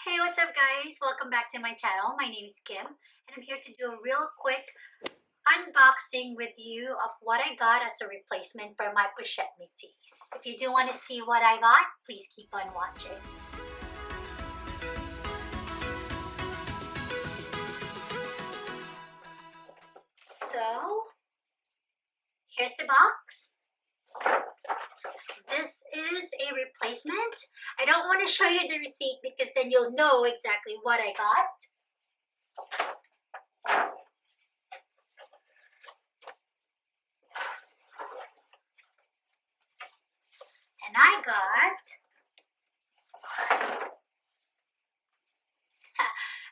Hey, what's up, guys? Welcome back to my channel. My name is Kim, and I'm here to do a real quick unboxing with you of what I got as a replacement for my Pochette Metis. If you do want to see what I got, please keep on watching. So, here's the box. This is a replacement. I don't want to show you the receipt because then you'll know exactly what I got. And I got,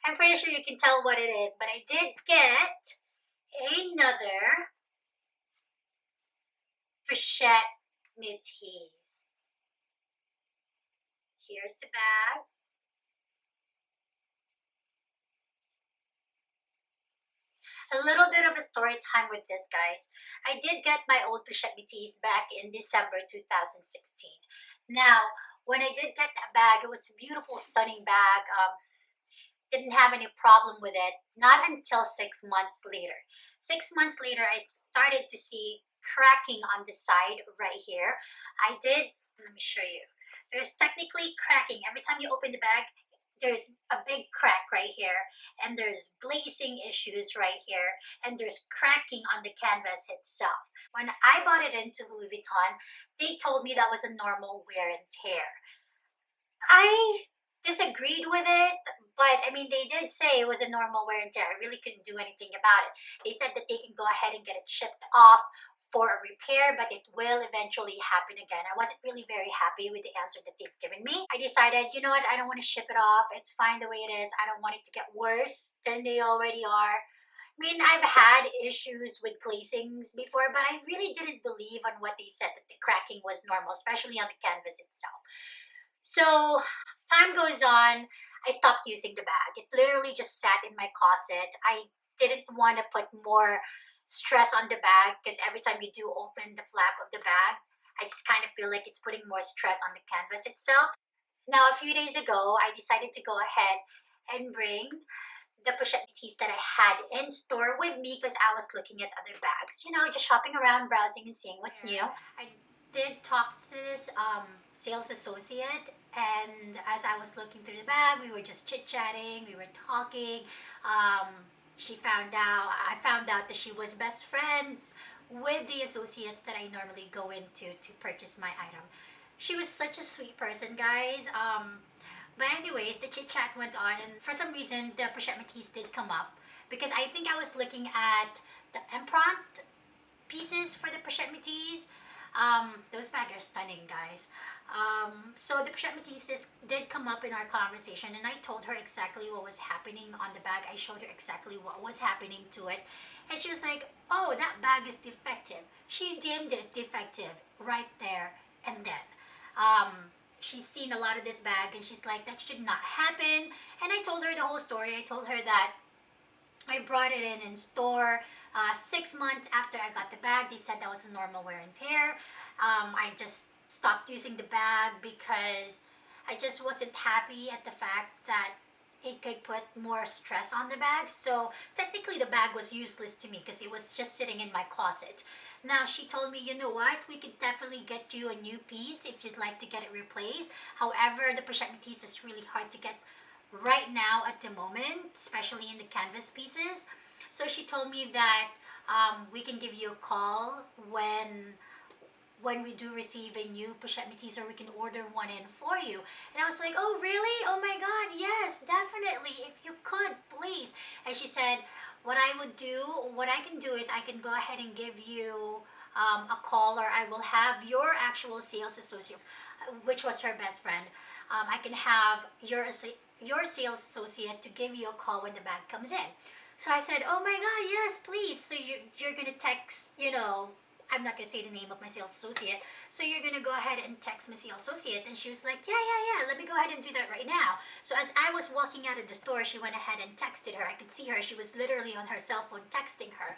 I'm pretty sure you can tell what it is, but I did get another Pochette Metis. Here's the bag. A little bit of a story time with this, guys. I did get my old Pochette Metis back in December 2016. Now, when I did get that bag, it was a beautiful, stunning bag. Didn't have any problem with it. Not until 6 months later. 6 months later, I started to see cracking on the side right here. Let me show you. There's technically cracking. Every time you open the bag, there's a big crack right here, and there's glazing issues right here, and there's cracking on the canvas itself. When I bought it into Louis Vuitton, they told me that was a normal wear and tear. I disagreed with it, but I mean, they did say it was a normal wear and tear. I really couldn't do anything about it. They said that they can go ahead and get it shipped off for a repair, but it will eventually happen again. I wasn't really very happy with the answer that they've given me. I decided, you know what, I don't want to ship it off. It's fine the way it is. I don't want it to get worse than they already are. I mean, I've had issues with glazings before, but I really didn't believe on what they said, that the cracking was normal, especially on the canvas itself. So time goes on, I stopped using the bag. It literally just sat in my closet. I didn't want to put more stress on the bag because every time you do open the flap of the bag, I just kind of feel like it's putting more stress on the canvas itself. Now, a few days ago, I decided to go ahead and bring the Pochette Metis that I had in store with me because I was looking at other bags, just shopping around, browsing, and seeing what's new. I did talk to this sales associate, and as I was looking through the bag, we were just chit-chatting, we were talking. Um, I found out that she was best friends with the associates that I normally go into to purchase my item. She was such a sweet person, guys. But anyways, the chit chat went on, and for some reason, the Pochette Metis did come up because I think I was looking at the empreinte pieces for the Pochette Metis. Those bags are stunning, guys. So the Pochette Metis did come up in our conversation, and I told her exactly what was happening on the bag. I showed her exactly what was happening to it, and she was like, "Oh, that bag is defective." She deemed it defective right there and then. Um, she's seen a lot of this bag, and she's like, "That should not happen." And I told her the whole story. I told her that I brought it in store 6 months after I got the bag. They said that was a normal wear and tear. I just stopped using the bag because I just wasn't happy at the fact that it could put more stress on the bag. So technically the bag was useless to me because it was just sitting in my closet. Now she told me, you know what, we could definitely get you a new piece if you'd like to get it replaced. However, the Pochette Metis is really hard to get right now at the moment, especially in the canvas pieces. So she told me that we can give you a call when we do receive a new Pochette Metis, or we can order one in for you. And I was like, oh really? Oh my god, yes, definitely. If you could, please. And she said, what I can do is I can go ahead and give you a call, or I will have your actual sales associate, which was her best friend. I can have your sales associate to give you a call when the bag comes in. So I said, oh my god, yes, please. So you're gonna text, I'm not gonna say the name of my sales associate. So you're gonna go ahead and text my sales associate. And she was like, yeah, let me go ahead and do that right now. So as I was walking out of the store, she went ahead and texted her. I could see her. She was literally on her cell phone texting her.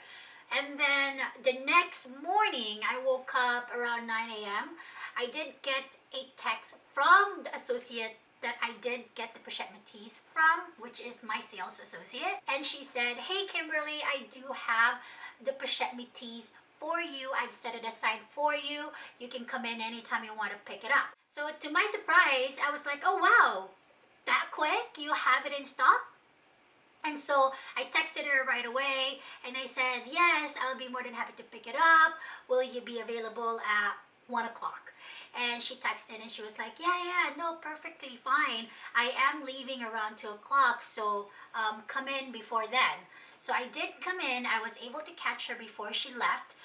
And then the next morning, I woke up around 9 a.m. I did get a text from the associate that I did get the Pochette Metis from, which is my sales associate. And she said, hey Kimberly, I do have the Pochette Metis for you. I've set it aside for you. You can come in anytime you want to pick it up. So to my surprise, I was like, oh wow, that quick? You have it in stock? And so I texted her right away and I said, yes, I'll be more than happy to pick it up. Will you be available at 1 o'clock? And she texted and she was like, yeah, no, perfectly fine. I am leaving around 2 o'clock, so come in before then. So I did come in. I was able to catch her before she left.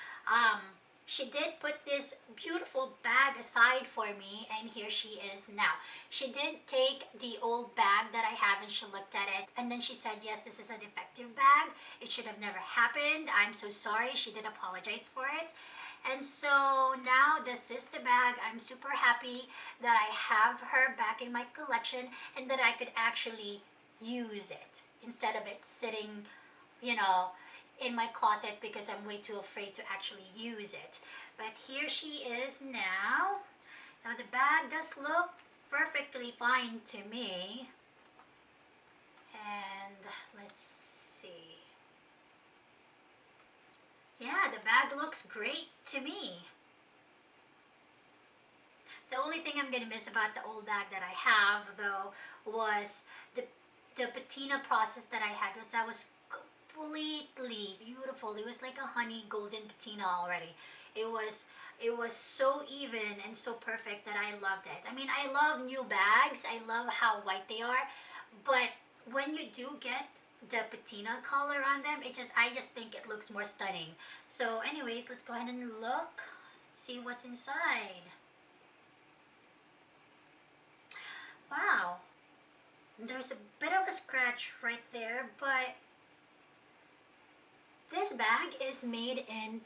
She did put this beautiful bag aside for me, and here she is now. She did take the old bag that I have and she looked at it, and then she said, yes, this is a defective bag. It should have never happened. I'm so sorry. She did apologize for it. And so now this is the bag. I'm super happy that I have her back in my collection and that I could actually use it instead of it sitting, you know, in my closet because I'm way too afraid to actually use it. But here she is now. Now the bag does look perfectly fine to me. And let's see. Yeah, the bag looks great to me. The only thing I'm gonna miss about the old bag that I have though was the patina process that I had was completely beautiful. It was like a honey golden patina already. It was so even and so perfect that I loved it. I mean, I love new bags. I love how white they are, but when you do get the patina color on them, I just think it looks more stunning. So anyways, let's go ahead and look, see what's inside. Wow, there's a bit of a scratch right there, but this bag is made in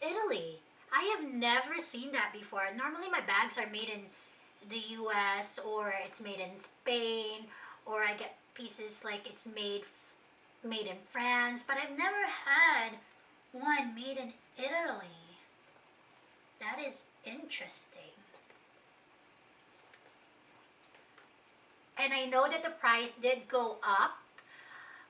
Italy. I have never seen that before. Normally my bags are made in the US or it's made in Spain, or I get pieces like it's made in France, but I've never had one made in Italy. That is interesting. And I know that the price did go up.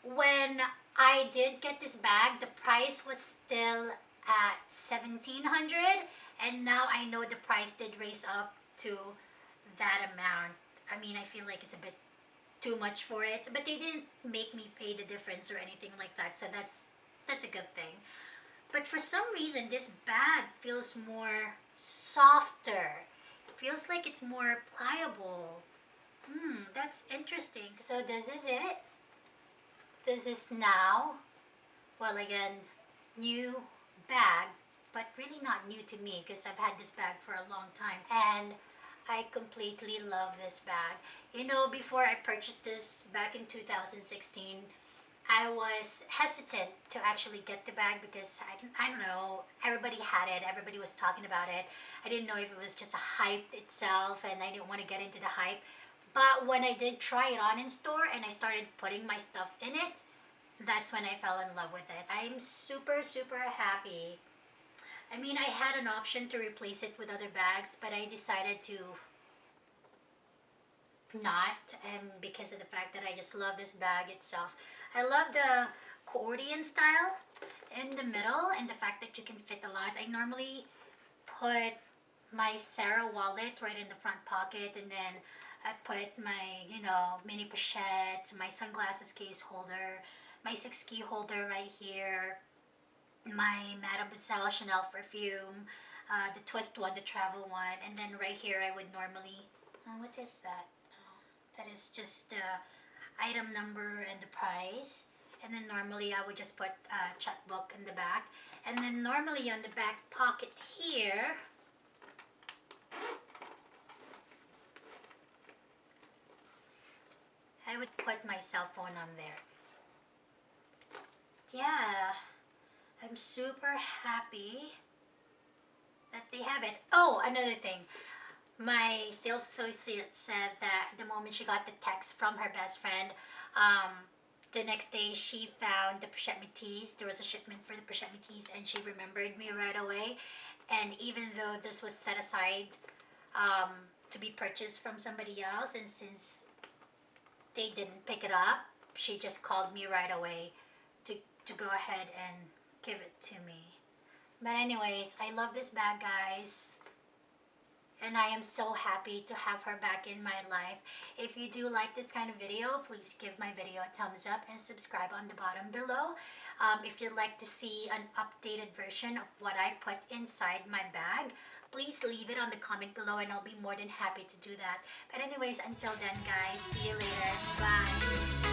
When I did get this bag, the price was still at 1,700, and now I know the price did raise up to that amount. I mean, I feel like it's a bit too much for it, but they didn't make me pay the difference or anything like that, so that's a good thing. But for some reason, this bag feels more softer. It feels like it's more pliable. That's interesting. So this is it. This is now, well, again, new bag, but really not new to me because I've had this bag for a long time, and I completely love this bag. You know, before I purchased this back in 2016, I was hesitant to actually get the bag because I don't know, everybody had it, everybody was talking about it. I didn't know if it was just a hype itself and I didn't want to get into the hype. But when I did try it on in store and I started putting my stuff in it, that's when I fell in love with it. I'm super, super happy. I mean, I had an option to replace it with other bags, but I decided to not, because of the fact that I just love this bag itself. I love the accordion style in the middle and the fact that you can fit a lot. I normally put my Sarah wallet right in the front pocket, and then I put my, mini pochette, my sunglasses case holder, my 6 key holder right here, my Mademoiselle Chanel perfume, the twist one, the travel one, and then right here I would normally, what is that? That is just the item number and the price. And then normally I would just put a checkbook in the back. And then normally on the back pocket here, I would put my cell phone on there. Yeah, I'm super happy that they have it. Oh, another thing. My sales associate said that the moment she got the text from her best friend, the next day she found the Pochette Metis. There was a shipment for the Pochette Metis and she remembered me right away. And even though this was set aside, um, to be purchased from somebody else, and since they didn't pick it up, she just called me right away to to go ahead and give it to me. But anyways, I love this bag, guys, and I am so happy to have her back in my life. If you do like this kind of video, please give my video a thumbs up and subscribe on the bottom below. If you'd like to see an updated version of what I put inside my bag, please leave it on the comment below and I'll be more than happy to do that. But anyways, until then guys, see you later. Bye.